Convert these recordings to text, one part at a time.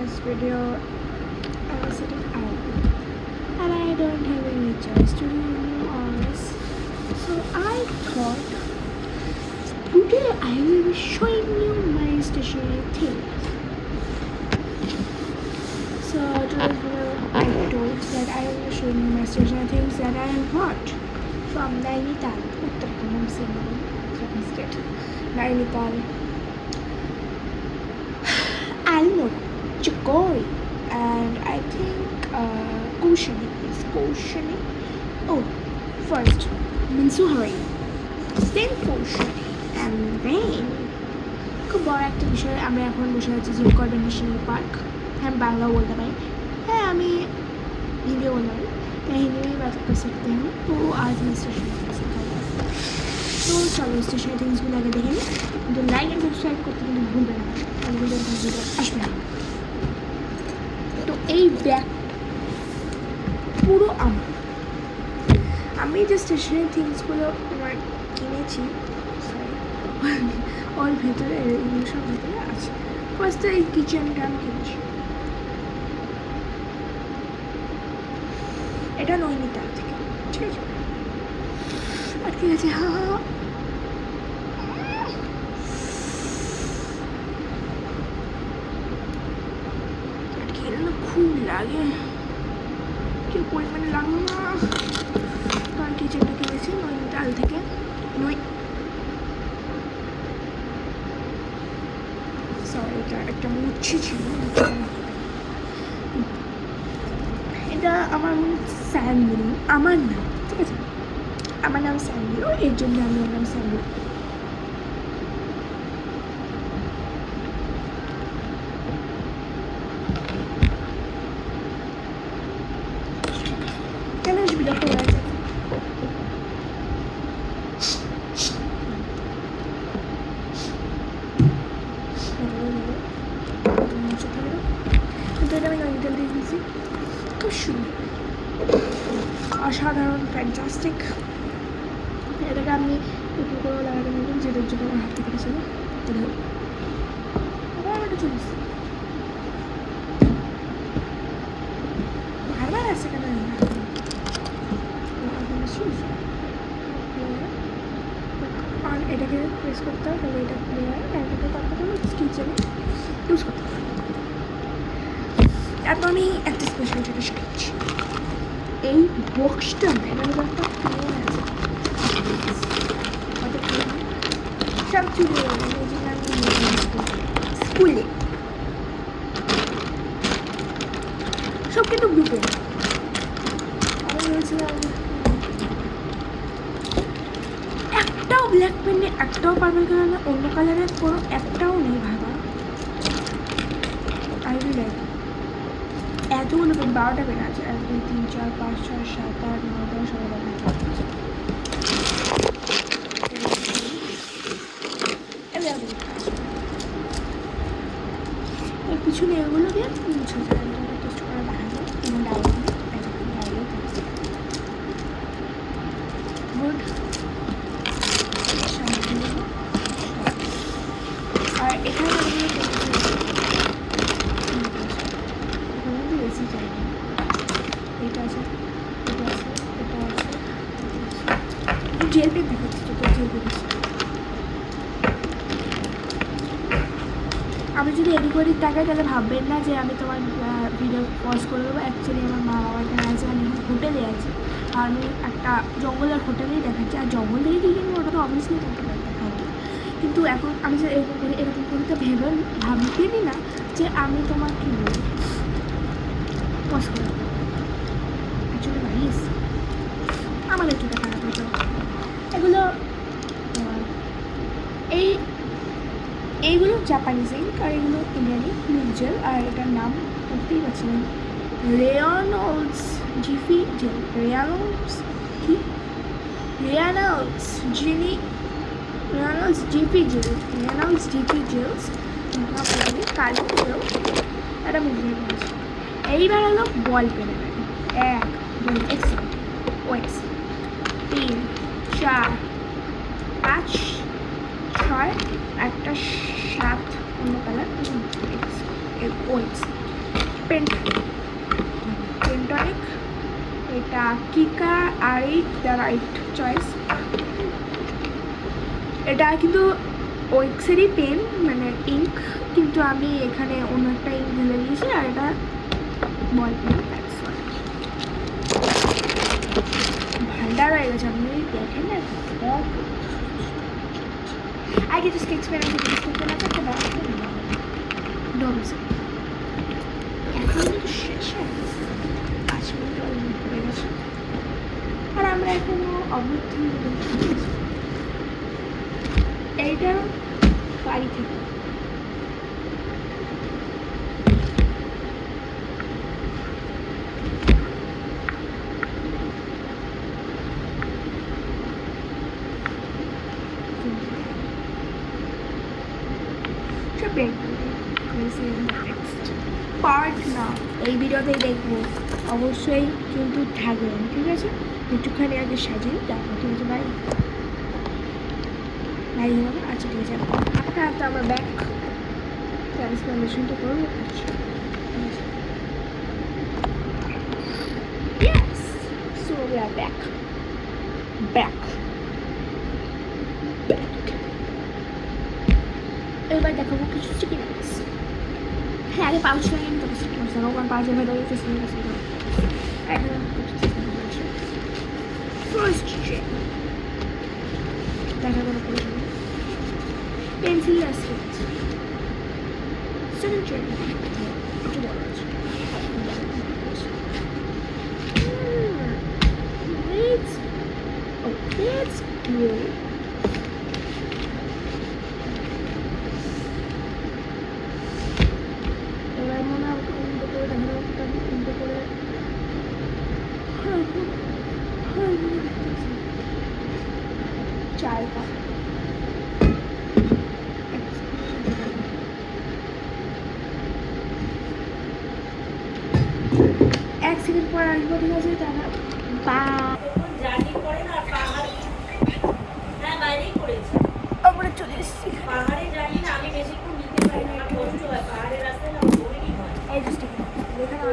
this video, I was sitting out and I don't have any choice to do any hours. So I thought today I will be showing you my stationery things. So today's video I told that I will be showing you my stationery things that I have bought from Nainital, Uttarakhand, Uttarakhand state. Nainital, Almora, Chakori, and I think Koshani is Koshani. Oh, first Mansuhari, then Koshani, and then খুব বড় একটা বিষয় আমরা এখন বসে আছি gym Corbett national park. হ্যাঁ বাংলাও বলতে পারি, হ্যাঁ আমি হিন্দিও বলতে পারি, मैं हिंदी में ही बात कर सकते हैं। तो आज मैं स्टेशन सिखाऊंगा, तो चलो स्टेशन थिंग्स भी लगे देखेंगे। तो लाइक एंड सब्सक्राइब करते কিন্তু ভুলবেন না, আর ভিডিও আসবে না। তো এই ব্যাগ পুরো আমি যে স্টেশনারি থিংসগুলো আমার কিনেছি ওর ভেতরে এগুলো সব ভেতরে আছে। ফার্স্টে এই কিচেনটা আমি কিনেছি, এটা নৈনিতাল থেকে, ঠিক আছে? আর ঠিক আছে, খুব লাগে, কেউ পরিমাণে লাগলো না। কারণ কিচেনটা কিনেছি নৈনিতাল থেকে। সরি, এটা একটা মুচ্ছি ছিল, এটা আমার মনে হচ্ছে স্যান্ডেল, আমার নাম, ঠিক আছে? আমার নাম স্যান্ডেল, এর জন্য আমি ওর নাম স্যান্ডেল। কেন বিরক্ত হয়ে আছে? কিন্তু এটা আমি নৈনিতাল দিয়ে দিয়েছি, খুব সুন্দর, অসাধারণ, ফ্যান্টাস্টিক। এটাকে আমি একটু করে লাগাতে পারলাম, যেটার জন্য আমার হাতে পেরেছিল। আবার এটা চলিস বারবার আসছে কেন? আর এটাকে প্রেস করতে হবে, তাহলে এটা প্লেয়ার, আর এটাকে তারপর হলো কিচেনে ইউজ করতে হবে। তারপর আমি একটা স্পেশাল জিনিস শিখছি, এই বক্সটা এটা হলো একটা প্লেয়ার আছে, সব চুরি হয়ে গেছে, এই জন্য আমি স্কুলে সব কিন্তু গ্রুপে আমি ভেবেছিলাম একটাও ব্ল্যাক পেন নেই, একটাও পার্পল কালার না, অন্য কালারের কোনো একটাও নেই ভাবা। আই উইল লাইক এতগুলো পেন, 12টা পেন আছে, 1 2 3 4 5 6 7 8 9 10 11 এর পিছনে এগুলো দিয়ে মুছে যায়, টেস্ট করে দেখাবো এবং ডাউন গুড। আর এখানে বেশি চাই না, এটা আছে, এটা আছে, এটা আছে, জেল পেন দেখাচ্ছি, যত জেল পেন আছে। আমি যদি এডিট করি তাকাই তাহলে ভাববেন না যে আমি তোমার ভিডিও পজ করে দেবো। অ্যাকচুয়ালি আমার মা বাবা এখানে আছে, আমি হোটেলে আছি, আর আমি একটা জঙ্গলের হোটেলেই দেখাচ্ছি। আর জঙ্গল থেকে কী কিনবো ওটা তো অবভিয়াসলি দেখাবো, কিন্তু এখন আমি যে এরকম করি তো ভাবতেনি না যে আমি তোমার কী বলবো পজ করে দেবো। অ্যাকচুয়ালি বাড়িস আমার একটু খারাপ হতো এগুলো। এইগুলো জাপানিজ ইঙ্ক, আর এগুলো ইন্ডিয়ানি ব্লু জেল, আর এটার নাম বলতেই পারছি না, রেয়ানল্ডস জিপি জেল, রেয়ানল্ডস জিপি জেলস, কালো জেল, একটা মুভি করেছে। এইবার হলো বল পেনের, 1 2 ওয়েক্স 3 4 5 6, একটা 7 অন্য কালার ওয়েক্স, পেন্টনিক, এটা কিকা আর8 দ্য রাইট চয়েস। এটা কিন্তু ওয়েক্সেরই পেন, মানে ইঙ্ক, কিন্তু আমি এখানে অন্য একটা ইঙ্ক ঢেলে দিয়েছি, আর এটা বল পেন। ভান্ডার হয়ে গেছে, আপনি দেখেন না। আগে তো স্কেচ পেন আছে, স্কেচ পেন আছে একটা ব্যাগ ডোমস। এখন তো শেষ হয়, 5 মিনিট অলরেডি পড়ে গেছে, আর আমরা এখনো অবধি এইটা বাড়ি থেকে পার্ট না, এই ভিডিওতেই দেখবো অবশ্যই, কিন্তু থাকবেন, ঠিক আছে? একটুখানি আগে সাজিয়ে তারপর, ঠিক আছে? বাই বাই হবে। আচ্ছা ঠিক আছে, আপনার তো আমার ব্যাক ট্রান্সফরমেশনটা করবো। আচ্ছা yes, so we are back এবার দেখাবো কিছু চিকেন। হ্যাঁ, আগে পাউচ লাগিয়ে নিতে পারছি, কারণ পাউচের ভেতরে ফার্স্ট চেক দেখা করে পেন্সিল আর স্কেচ। সেকেন্ড চেক একটু বড় আছে। That's good. এবার মনে হয় উল্টো করে দেখা উল্টো করে চার কাপ। এক সেকেন্ড পর আসবো, ঠিক আছে? তারা বা আমরা চলে এসেছি পাহাড়ে। জানি না, আমি বেশিক্ষণ নিতে পারি না, কষ্ট হয় পাহাড়ের রাস্তায়, না ভমিটিং হয়। এই জাস্ট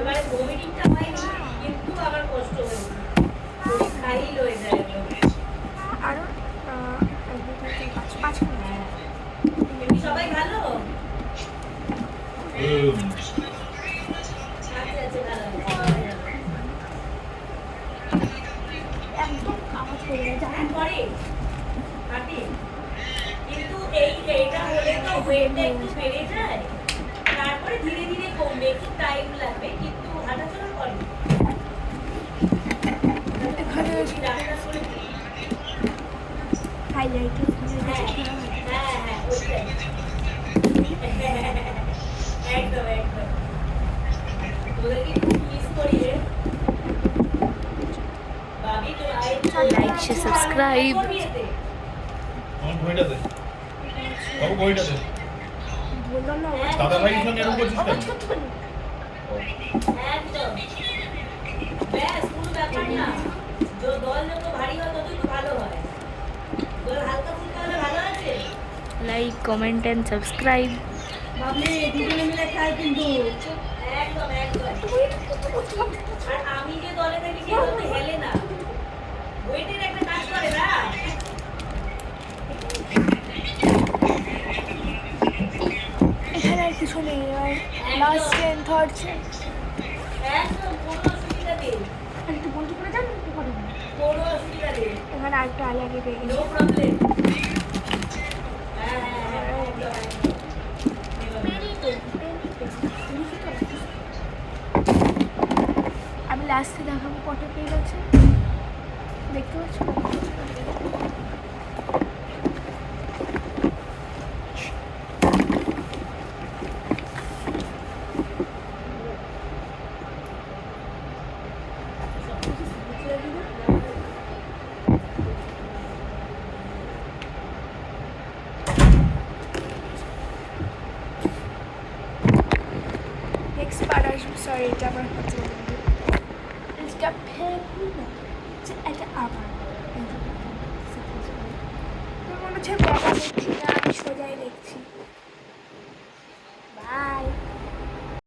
এবারে ভমিটিংটা হয় না, কিন্তু আবার কষ্ট হয়, খাই লয়ে যায় একদম। আরো 5 মিনিট। এমনি সবাই ভালো? আচ্ছা ভালো, একদম কাজ করে যায় পরে হাঁটি, কিন্তু এইটা হলে তো ওয়েটটা একটু বেড়ে যায়, তারপরে ধীরে ধীরে কমবে, একটু টাইম লাগবে, কিন্তু হাঁটাচলা করে। এখানে হাইলাইট, হ্যাঁ ওইটাই, একদম ওদেরকে খুব মিস করি রে ভাবি। তো লাইক শেয়ার সাবস্ক্রাইব দাদা ভাই সঙ্গে এরকম করছিস কেন? একদম ব্যাস, কোনো ব্যাপার না, দল যত ভারী হয় ততই তো ভালো হয়, দল হালকা ফুলকা হলে ভালো আছে। লাইক কমেন্ট এন্ড সাবস্ক্রাইব ভাবলে দুজনে মিলে খাই, কিন্তু একদম আর আমি যে দলে থাকি সে দলে হেলে না, ওয়েটের একটা কাজ করে না। এখানে আর কিছু নেই, আর লাস্ট এন্ড থার্ড চেক একদম কোনো অসুবিধা নেই। একটু বলতে করে যান, কোনো অসুবিধা নেই, এখানে আরেকটা আগে পেয়ে গেছি, নো প্রবলেম। আমি লাস্টে দেখাবো কত পেজ আছে, দেখতে পাচ্ছ? নেক্সট পার্ট আসবে, সরি এটা আমার হাতে এটা ফেলবো, এটা আবার মনে হচ্ছে ব্যাগা দেখছি না, আমি সোজাই দেখছি।